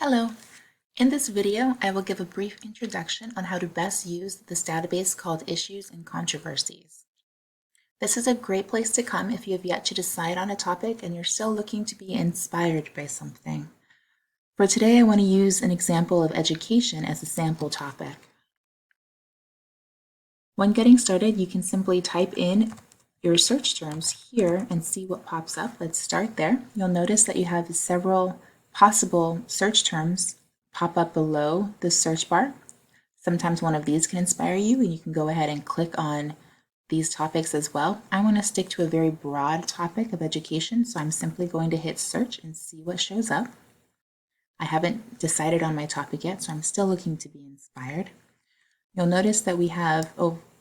Hello. In this video, I will give a brief introduction on how to best use this database called Issues and Controversies. This is a great place to come if you have yet to decide on a topic and you're still looking to be inspired by something. For today, I want to use an example of education as a sample topic. When getting started, you can simply type in your search terms here and see what pops up. Let's start there. You'll notice that you have several possible search terms pop up below the search bar. Sometimes one of these can inspire you and you can go ahead and click on these topics as well. I want to stick to a very broad topic of education, so I'm simply going to hit search and see what shows up. I haven't decided on my topic yet, so I'm still looking to be inspired. You'll notice that we have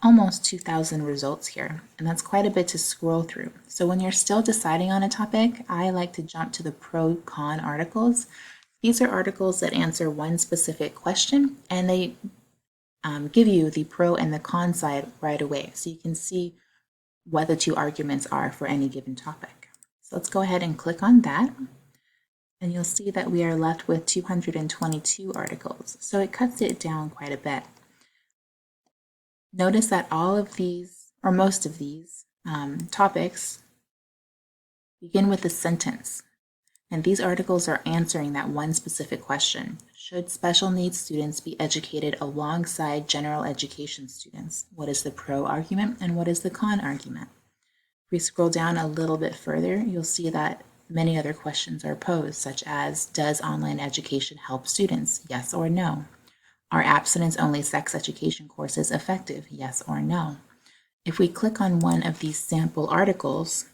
almost 2,000 results here, and that's quite a bit to scroll through. So when you're still deciding on a topic, I like to jump to the pro-con articles. These are articles that answer one specific question, and they give you the pro and the con side right away, so you can see what the two arguments are for any given topic. So let's go ahead and click on that, and you'll see that we are left with 222 articles, so it cuts it down quite a bit. Notice that all of these, or most of these, topics begin with a sentence. And these articles are answering that one specific question. Should special needs students be educated alongside general education students? What is the pro argument and what is the con argument? If we scroll down a little bit further, you'll see that many other questions are posed, such as, does online education help students? Yes or no? Are abstinence-only sex education courses effective? Yes or no? If we click on one of these sample articles,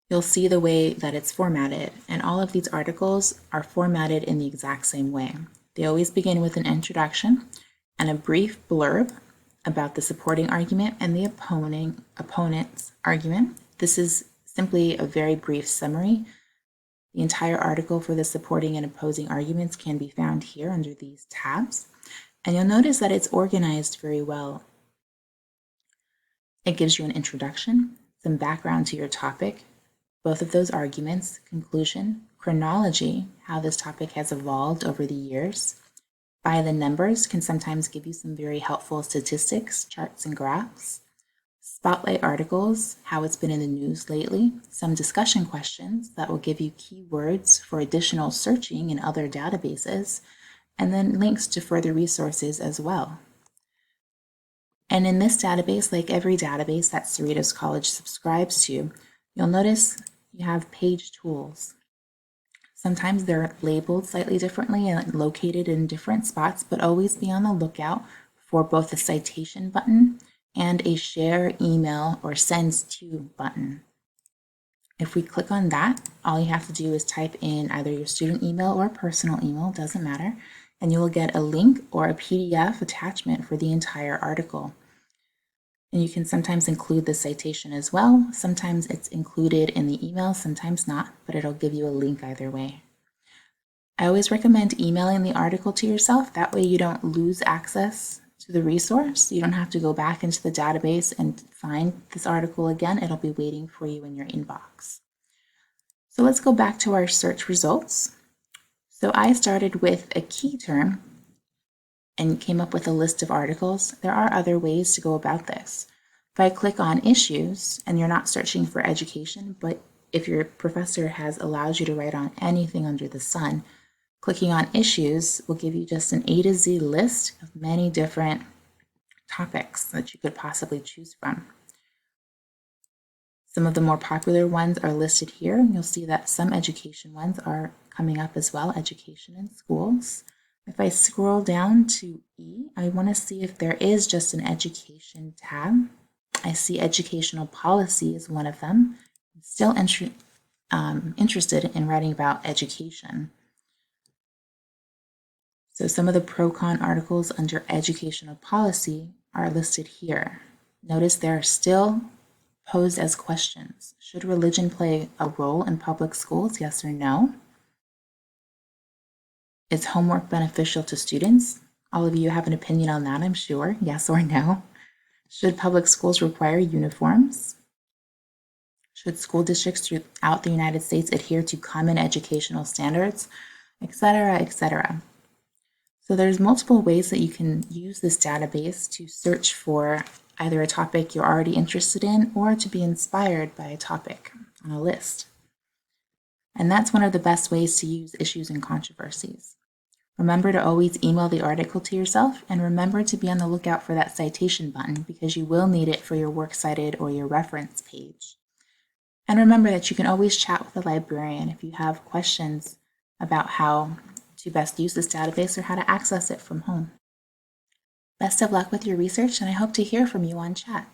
you'll see the way that it's formatted, and all of these articles are formatted in the exact same way. They always begin with an introduction and a brief blurb about the supporting argument and the opponent's argument. This is simply a very brief summary. The entire article for the supporting and opposing arguments can be found here under these tabs, and you'll notice that it's organized very well. It gives you an introduction, some background to your topic, both of those arguments, conclusion, chronology, how this topic has evolved over the years. By the numbers can sometimes give you some very helpful statistics, charts, and graphs. Spotlight articles, how it's been in the news lately, some discussion questions that will give you keywords for additional searching in other databases, and then links to further resources as well. And in this database, like every database that Cerritos College subscribes to, you'll notice you have page tools. Sometimes they're labeled slightly differently and located in different spots, but always be on the lookout for both the citation button and a share, email, or sends to button. If we click on that, all you have to do is type in either your student email or personal email, doesn't matter, and you will get a link or a PDF attachment for the entire article. And you can sometimes include the citation as well. Sometimes it's included in the email, sometimes not, but it'll give you a link either way. I always recommend emailing the article to yourself. That way you don't lose access to the resource. You don't have to go back into the database and find this article again. It'll be waiting for you in your inbox. So let's go back to our search results. So I started with a key term and came up with a list of articles. There are other ways to go about this. If I click on issues, and you're not searching for education, but if your professor has allowed you to write on anything under the sun, clicking on issues will give you just an A to Z list of many different topics that you could possibly choose from. Some of the more popular ones are listed here, and you'll see that some education ones are coming up as well, education in schools. If I scroll down to E, I want to see if there is just an education tab. I see educational policy is one of them. I'm still interested in writing about education. So some of the pro-con articles under educational policy are listed here. Notice they're still posed as questions. Should religion play a role in public schools, yes or no? Is homework beneficial to students? All of you have an opinion on that, I'm sure, yes or no. Should public schools require uniforms? Should school districts throughout the United States adhere to common educational standards? etc., etc. So there's multiple ways that you can use this database to search for either a topic you're already interested in or to be inspired by a topic on a list. And that's one of the best ways to use issues and controversies. Remember to always email the article to yourself, and remember to be on the lookout for that citation button because you will need it for your works cited or your reference page. And remember that you can always chat with a librarian if you have questions about how to best use this database or how to access it from home. Best of luck with your research, and I hope to hear from you on chat.